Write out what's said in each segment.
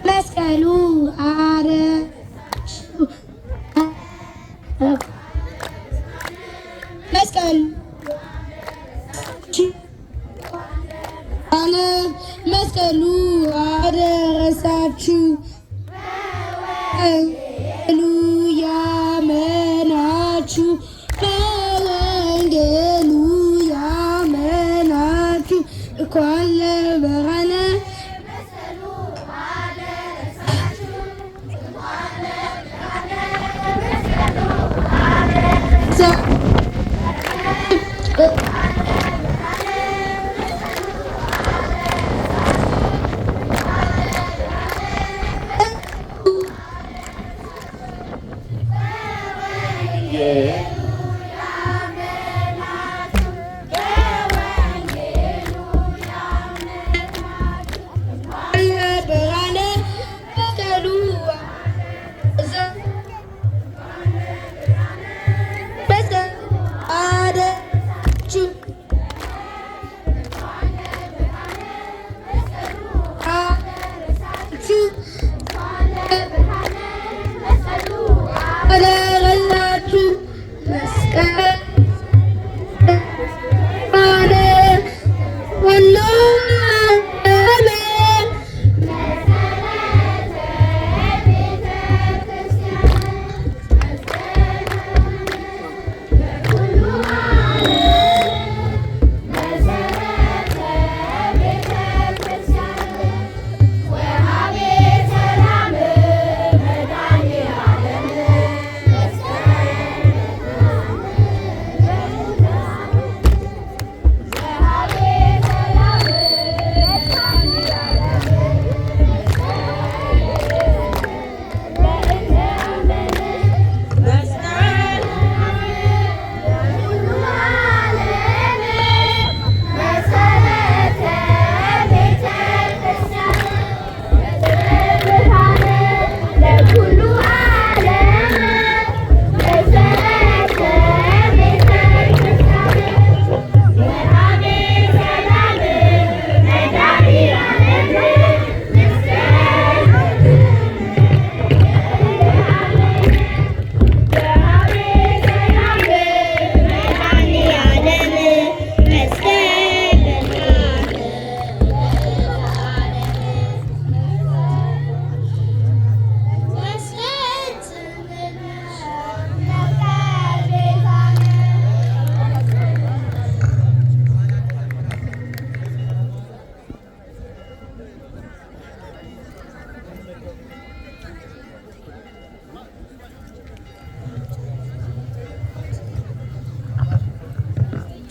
መስቀሉ አረ መስቀሉ መስቀሉ አደረሳችሁ ያመናችሁ በወንጌሉ ያመናችሁ እንኳን ለብርሃነ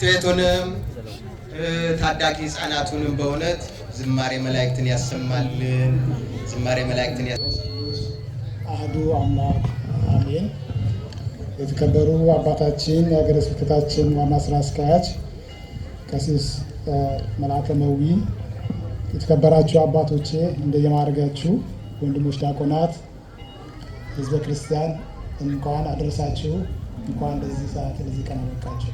ጤቶንም ታዳጊ ህፃናቱንም በእውነት ዝማሬ መላእክትን ያሰማልን። ዝማሬ መላእክትን አሐዱ አምላክ አሜን። የተከበሩ አባታችን የሀገረ ስብከታችን ዋና ስራ አስኪያጅ ቀሲስ መልአከ መዊ፣ የተከበራችሁ አባቶቼ እንደየማዕረጋችሁ፣ ወንድሞች ዲያቆናት፣ ህዝበ ክርስቲያን እንኳን አደረሳችሁ። እንኳን ለዚህ ሰዓት ለዚህ ቀን አበቃችሁ።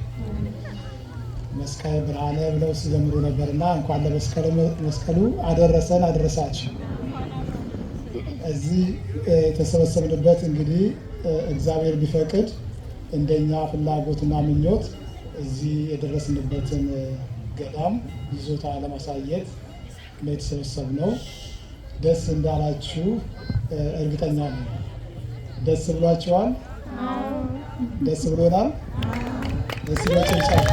መስቀል ብርሃነ ብለው ሲዘምሩ ነበርና እንኳን ለመስቀሉ አደረሰን አደረሳችሁ። እዚህ የተሰበሰብንበት እንግዲህ እግዚአብሔር ቢፈቅድ እንደኛ ፍላጎትና ምኞት እዚህ የደረስንበትን ገዳም ይዞታ ለማሳየት ነው የተሰበሰብነው። ደስ እንዳላችሁ እርግጠኛ ነኝ። ደስ ብሏችኋል? ደስ ብሎናል። ደስ ብሏችኋል?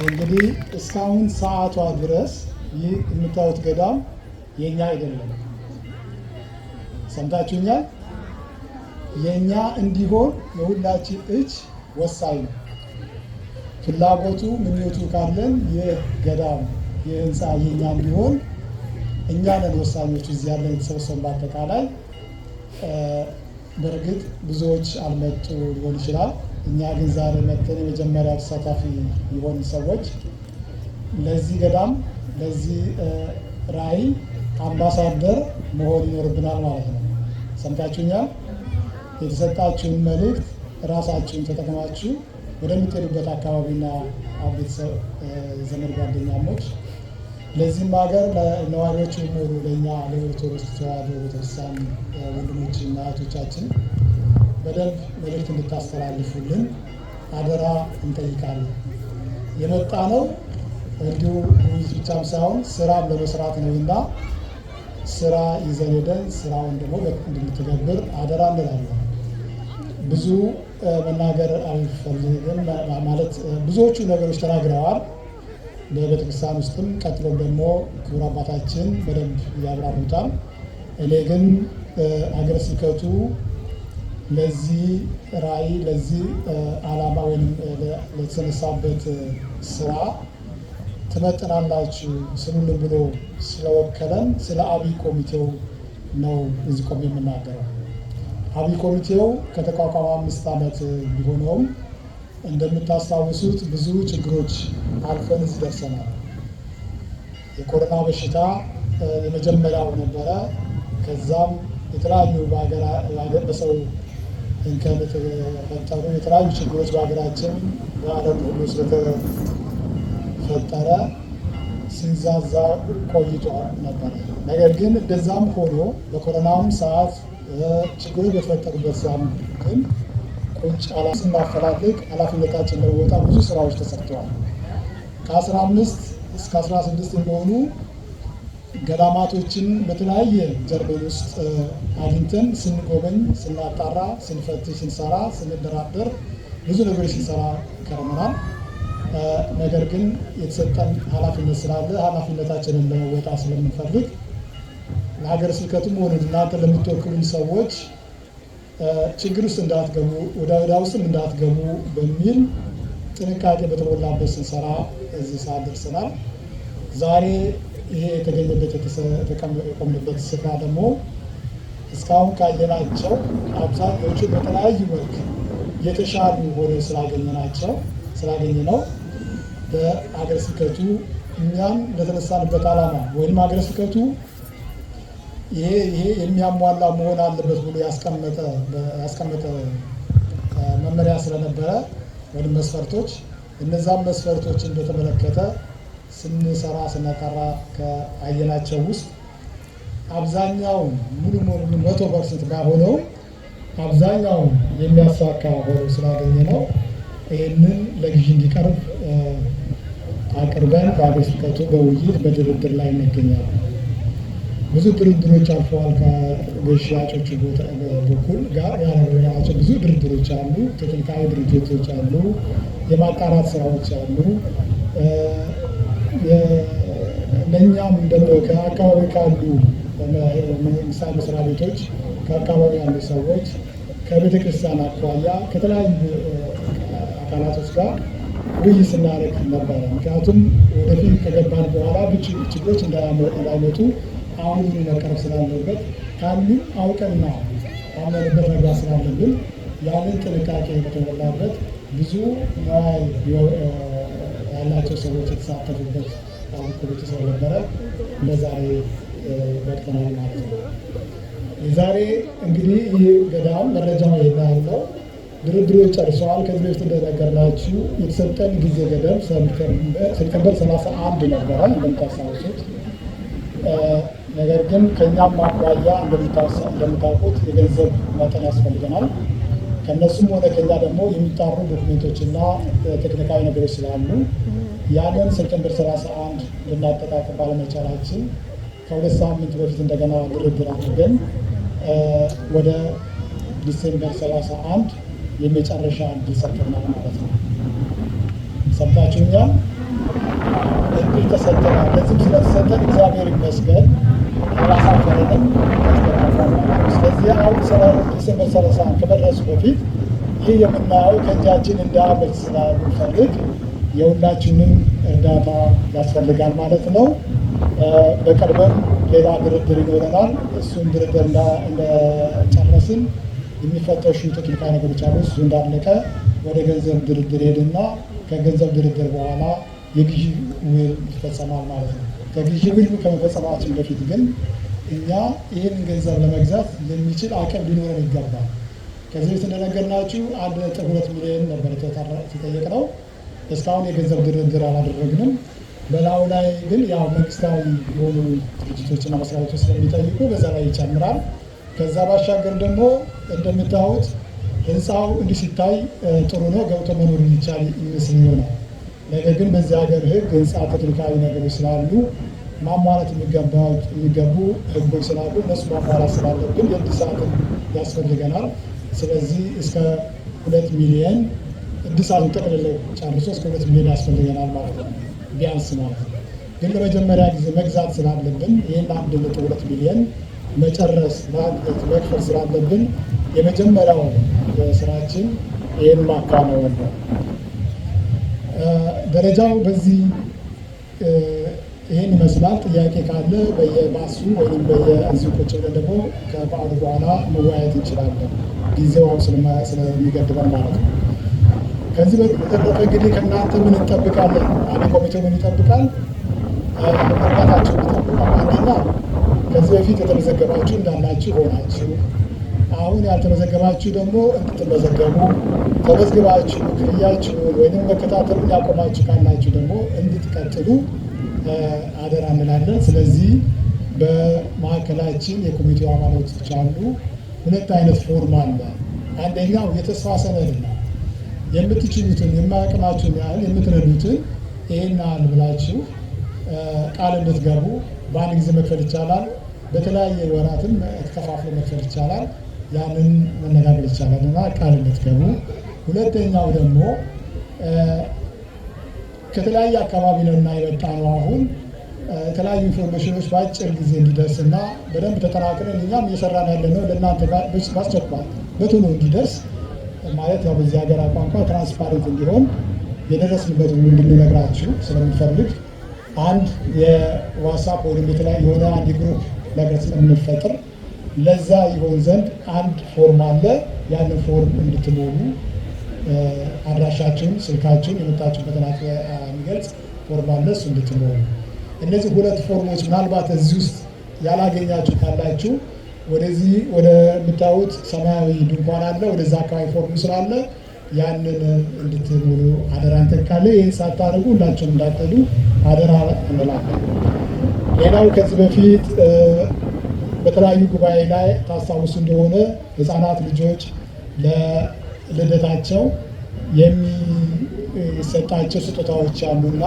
እንግዲህ እስካሁን ሰዓቷ ድረስ ይህ የምታዩት ገዳም የኛ አይደለም። ሰምታችሁኛል? የኛ እንዲሆን የሁላችን እጅ ወሳኝ ነው። ፍላጎቱ ምኞቱ ካለን ይህ ገዳም ይህ ህንፃ የኛ እንዲሆን እኛ ነን ወሳኞቹ። እዚህ ያለን የተሰበሰቡ በአጠቃላይ በእርግጥ ብዙዎች አልመጡ ሊሆን ይችላል። እኛ ግን ዛሬ መጥተን የመጀመሪያ ተሳታፊ የሆኑ ሰዎች ለዚህ ገዳም ለዚህ ራዕይ አምባሳደር መሆን ይኖርብናል ማለት ነው። ሰምታችሁኛል? የተሰጣችሁን መልእክት ራሳችሁን ተጠቅማችሁ ወደምትሄዱበት አካባቢና ቤተሰብ፣ ዘመድ፣ ጓደኛሞች ለዚህም ሀገር ለነዋሪዎች የሚሆኑ ለእኛ ለኦርቶዶክስ ተዋሕዶ ቤተክርስቲያን ወንድሞችና እህቶቻችን በደንብ መልእክት እንድታስተላልፉልን አደራ እንጠይቃለን። የመጣ ነው እንዲሁ ውይይት ብቻም ሳይሆን ስራም ለመስራት ነውና ስራ ይዘን ሄደን ስራውን ደግሞ እንድንተገብር አደራ እንላለን። ብዙ መናገር አልፈልግም ማለት ብዙዎቹ ነገሮች ተናግረዋል በቤተክርስቲያን ውስጥም፣ ቀጥሎም ደግሞ ክቡር አባታችን በደንብ ያብራሩታል። እኔ ግን ሀገረ ስብከቱ ለዚህ ራዕይ ለዚህ ዓላማ ወይም ለተነሳበት ስራ ትመጥናላችሁ ስሉልን ብሎ ስለወከለን ስለ አብይ ኮሚቴው ነው እዚህ ቆሜ የምናገረው። አብይ ኮሚቴው ከተቋቋመ 5 ዓመት ቢሆነውም እንደምታስታውሱት ብዙ ችግሮች አልፈን እዚህ ደርሰናል። የኮሮና በሽታ የመጀመሪያው ነበረ። ከዛም የተለያዩ በሰው እንከን የተፈጠሩ የተለያዩ ችግሮች በሀገራችን በዓለም ሁሉ ስለተፈጠረ ሲንዛዛ ቆይቶ ነበረ። ነገር ግን እንደዛም ሆኖ በኮሮናውም ሰዓት ችግሮች በተፈጠሩበት ሰዓት ግን ቁጭ ስናፈላልግ ኃላፊነታችን ለመወጣ ብዙ ስራዎች ተሰርተዋል። ከ15 እስከ 16 የሚሆኑ ገዳማቶችን በተለያየ ጀርመን ውስጥ አግኝተን ስንጎበኝ፣ ስናጣራ፣ ስንፈትሽ፣ ስንሰራ፣ ስንደራደር ብዙ ነገሮች ስንሰራ ከርመናል። ነገር ግን የተሰጠን ኃላፊነት ስላለ ኃላፊነታችንን ለመወጣ ስለምንፈልግ ለሀገረ ስብከቱም ሆነ እናንተ ለምትወክሉን ሰዎች ችግር ውስጥ እንዳትገቡ፣ ወደ ዕዳ ውስጥም እንዳትገቡ በሚል ጥንቃቄ በተሞላበት ስንሰራ እዚህ ሰዓት ደርሰናል። ዛሬ ይሄ የተገኘበት የቆምንበት ስፍራ ደግሞ እስካሁን ካየናቸው አብዛኞቹ በተለያዩ መልክ የተሻሉ ሆነው ስላገኘ ነው በሀገረ ስብከቱ እኛም ለተነሳንበት ዓላማ ወይም ሀገረ ስብከቱ ይሄ የሚያሟላ መሆን አለበት ብሎ ያስቀመጠ መመሪያ ስለነበረ ወይም መስፈርቶች፣ እነዛም መስፈርቶችን በተመለከተ ስንሰራ ስናጣራ ከአየናቸው ውስጥ አብዛኛውን ሙሉ 100% ባይሆነው አብዛኛውን የሚያሳካ ሆኖ ስላገኘ ነው ይህንን ለግዢ እንዲቀርብ አቅርበን በሀገረ ስብከቱ በውይይት በድርድር ላይ እንገኛለን። ብዙ ድርድሮች አልፈዋል። ከገዢ በኩል ጋር ያደረግናቸው ብዙ ድርድሮች አሉ። ቴክኒካዊ ድርጅቶች አሉ። የማጣራት ስራዎች አሉ። ለእኛም ደግሞ ከአካባቢ ካሉ መንግስታዊ መስሪያ ቤቶች ከአካባቢ ያሉ ሰዎች ከቤተ ክርስቲያን አኳያ ከተለያዩ አካላቶች ጋር ውይይት ስናደርግ ነበረ። ምክንያቱም ወደፊት ከገባን በኋላ ችግሮች እንዳይመጡ አሁን መቀረፍ ስላለበት ካሉ አውቀና አመንበት መግባት ስላለብን ያንን ጥንቃቄ በተሞላበት ብዙ ያላቸው ሰዎች የተሳተፉበት ኮሚቴ ስለነበረ ለዛሬ በቅተናል ማለት ነው። ዛሬ እንግዲህ ይህ ገዳም መረጃው ያለው ድርድሮች ጨርሰዋል። ከዚህ በፊት እንደነገርናችሁ የተሰጠን ጊዜ ገደብ ሴፕቴምበር 31 ነበረ እንደምታስታውሱት። ነገር ግን ከእኛም አኳያ እንደምታውቁት የገንዘብ መጠን ያስፈልገናል። ከእነሱም ሆነ ከኛ ደግሞ የሚጣሩ ዶክሜንቶችና ቴክኒካዊ ነገሮች ስላሉ ያንን ሴፕቴምበር 31 ልናጠቃቅም ባለመቻላችን ከ2 ሳምንት በፊት እንደገና ድርድር አድርገን ወደ ዲሴምበር 31 የመጨረሻ እድል ሰጥተናል ማለት ነው። ሰምታችሁኛል? እድል ተሰጥተናል። ለዚህም ስለተሰጠን እግዚአብሔር ይመስገን አላሳፈረንም። ስለዚህ አሁን ዲሴምበር 31 ከመድረሱ በፊት ይህ የምናየው ከእጃችን እንዳያመልጥ ስላልፈልግ የሁላችንም እርዳታ ያስፈልጋል ማለት ነው። በቅርብም ሌላ ድርድር ይኖረናል። እሱን ድርድር እንደጨረስን የሚፈተሹ ቴክኒካዊ ነገሮች አሉ። እሱ እንዳለቀ ወደ ገንዘብ ድርድር ሄድና ከገንዘብ ድርድር በኋላ የግዢ ውል ይፈጸማል ማለት ነው። ከግዢ ውል ከመፈጸማችን በፊት ግን እኛ ይህን ገንዘብ ለመግዛት የሚችል አቅም ሊኖረን ይገባል። ከዚህ በፊት እንደነገርናችሁ 1.2 ሚሊዮን ነበር የተጠየቅነው። እስካሁን የገንዘብ ድርድር አላደረግንም። በላዩ ላይ ግን ያው መንግስታዊ የሆኑ ድርጅቶችና መስሪያ ቤቶች ስለሚጠይቁ በዛ ላይ ይጨምራል። ከዛ ባሻገር ደግሞ እንደምታዩት ህንፃው እንዲህ ሲታይ ጥሩ ነው፣ ገብቶ መኖር ይቻል ይመስል ይሆናል። ነገር ግን በዚህ ሀገር ህግ ህንፃ ቴክኒካዊ ነገሮች ስላሉ ማሟላት የሚገቡ ህጎች ስላሉ እነሱ ማሟላት ስላለብን የእድሳትን ያስፈልገናል። ስለዚህ እስከ 2 ሚሊዮን እድሳቱን ጠቅልለው ጨርሶ እስከ 2 ሚሊዮን ያስፈልገናል ማለት ነው፣ ቢያንስ ማለት ነው። ግን ለመጀመሪያ ጊዜ መግዛት ስላለብን ይህን 1.2 ሚሊዮን መጨረስ መክፈል ስላለብን የመጀመሪያው ስራችን ይህን ማከናወን ነው። ደረጃው በዚህ ይህን ይመስላል። ጥያቄ ካለ በየባሱ ወይም በየእዚሁ ቁጭ ብለን ደግሞ ከበዓሉ በኋላ መወያየት እንችላለን፣ ጊዜው ስለሚገድበን ማለት ነው። ከዚህ በተረፈ እንግዲህ ከእናንተ ምን እንጠብቃለን? አንድ ኮሚቴው ምን ይጠብቃል? እርዳታችሁን ይጠብቃል። አንደኛ ከዚህ በፊት የተመዘገባችሁ እንዳላችሁ ሆናችሁ አሁን ያልተመዘገባችሁ ደግሞ እንድትመዘገቡ፣ ተመዝግባችሁ ክፍያችሁን ወይም መከታተል ያቆማችሁ ካላችሁ ደግሞ እንድትቀጥሉ አደራ እንላለን። ስለዚህ በማዕከላችን የኮሚቴው አባላቶች አሉ። 2 አይነት ፎርም አለ። አንደኛው የተስፋ ሰነድ ነው። የምትችሉትን የማያቅማችሁን ያህል የምትረዱትን ይሄን ያህል ብላችሁ ቃል እንድትገቡ፣ በአንድ ጊዜ መክፈል ይቻላል፣ በተለያየ ወራትም ተከፋፍሎ መክፈል ይቻላል። ያንን መነጋገር ይቻላል እና ቃል እንድትገቡ። ሁለተኛው ደግሞ ከተለያየ አካባቢ ነውና የመጣ ነው። አሁን የተለያዩ ኢንፎርሜሽኖች በአጭር ጊዜ እንዲደርስ እና በደንብ ተጠናክረን እኛም እየሰራን ያለ ነው ለእናንተ በአስቸኳይ በቶሎ እንዲደርስ ማለት ያው በዚህ ሀገር ቋንቋ ትራንስፓረንት እንዲሆን የደረስንበት እንድንነግራችሁ ስለምንፈልግ አንድ የዋትስአፕ ወይም የተለያዩ የሆነ አንድ ግሩፕ ነገር ስለምንፈጥር ለዛ ይሆን ዘንድ አንድ ፎርም አለ። ያንን ፎርም እንድትሞሉ አድራሻችሁን፣ ስልካችሁን፣ የመጣችሁበትን የሚገልጽ ፎርም አለ፣ እሱ እንድትሞሉ። እነዚህ 2 ፎርሞች ምናልባት እዚህ ውስጥ ያላገኛችሁ ካላችሁ ወደዚህ ወደ የምታዩት ሰማያዊ ድንኳን አለ፣ ወደዛ አካባቢ ፎርሙ ስላለ ያንን እንድትሞሉ አደራ እንጠይቃለን። ይህን ሳታደርጉ ሁላችሁም እንዳትሄዱ አደራ እንላለን። ሌላው ከዚህ በፊት በተለያዩ ጉባኤ ላይ ታስታውሱ እንደሆነ ህፃናት ልጆች ለልደታቸው የሚሰጣቸው ስጦታዎች አሉና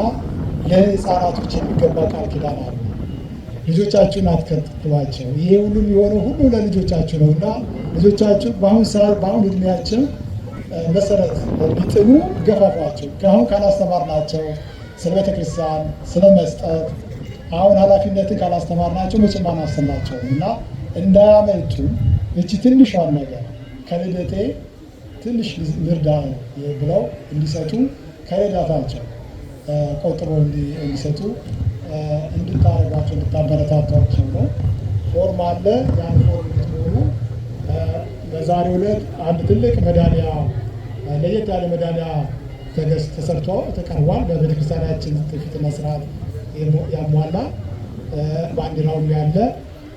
ለህፃናቶች የሚገባ ቃል ኪዳን አለ። ልጆቻችሁን አትከልክሏቸው። ይሄ ሁሉ የሆነው ሁሉ ለልጆቻችሁ ነው እና ልጆቻችሁ በአሁን ሰዓት በአሁን እድሜያቸው መሰረት ቢጥሉ ገፋፏቸው። አሁን ካላስተማርናቸው ስለ ቤተክርስቲያን ስለ መስጠት አሁን ኃላፊነትን ካላስተማርናቸው መቼም አናስተምራቸውም እና እንዳያመልጡ እቺ ትንሿን ነገር ከልደቴ ትንሽ ልርዳ ብለው እንዲሰጡ ከረዳታቸው ቆጥበው እንዲሰጡ እንድታረጓቸው እንድታበረታቷቸው ነው። ፎርም አለ። ያን ፎርም እንድትሞሉ በዛሬው ዕለት አንድ ትልቅ ሜዳሊያ ለየት ያለ ሜዳሊያ ተሰርቶ ተቀርቧል። በቤተክርስቲያናችን ትውፊትና ስርዓት ያሟላ ባንዲራውም ያለ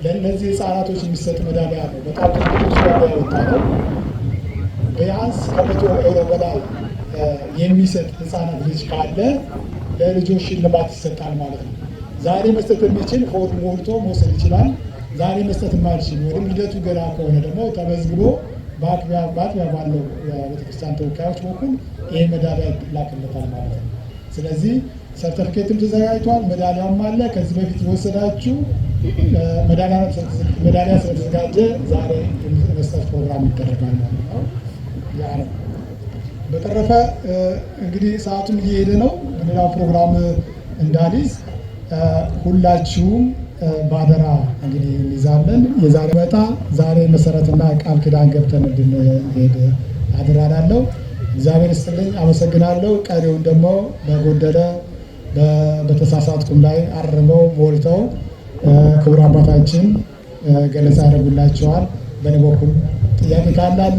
ለእነዚህ ህፃናቶች የሚሰጥ ሜዳሊያ ነው። በጣም ትልቅ ዋጋ ያወጣ ነው። ቢያንስ ከ100 በላይ የሚሰጥ ህፃናት ልጅ ካለ ለልጆች ሽልማት ይሰጣል ማለት ነው። ዛሬ መስጠት የሚችል ፎርም ሞልቶ መውሰድ ይችላል። ዛሬ መስጠት የማይችል ወይም ልደቱ ገና ከሆነ ደግሞ ተመዝግቦ በአጥቢያ ባለው የቤተክርስቲያን ተወካዮች በኩል ይህ ሜዳሊያ ይላክለታል ማለት ነው። ስለዚህ ሰርተፊኬትም ተዘጋጅቷል፣ ሜዳሊያውም አለ። ከዚህ በፊት የወሰዳችሁ ሜዳሊያ ስለተዘጋጀ ዛሬ የመስጠት ፕሮግራም ይደረጋል ማለት ነው። ያ ነው። በተረፈ እንግዲህ ሰዓቱም እየሄደ ነው። በሌላው ፕሮግራም እንዳልይዝ ሁላችሁም ባደራ እንግዲህ እንይዛለን። የዛሬ መጣ ዛሬ መሰረትና ቃል ኪዳን ገብተን እንድንሄድ አደራ እላለሁ። እግዚአብሔር ይስጥልኝ፣ አመሰግናለሁ። ቀሪውን ደግሞ በጎደለ በተሳሳትኩም ላይ አርመው ሞልተው ክቡር አባታችን ገለጻ ያደርጉላቸዋል። በእኔ በኩል ጥያቄ ካላለው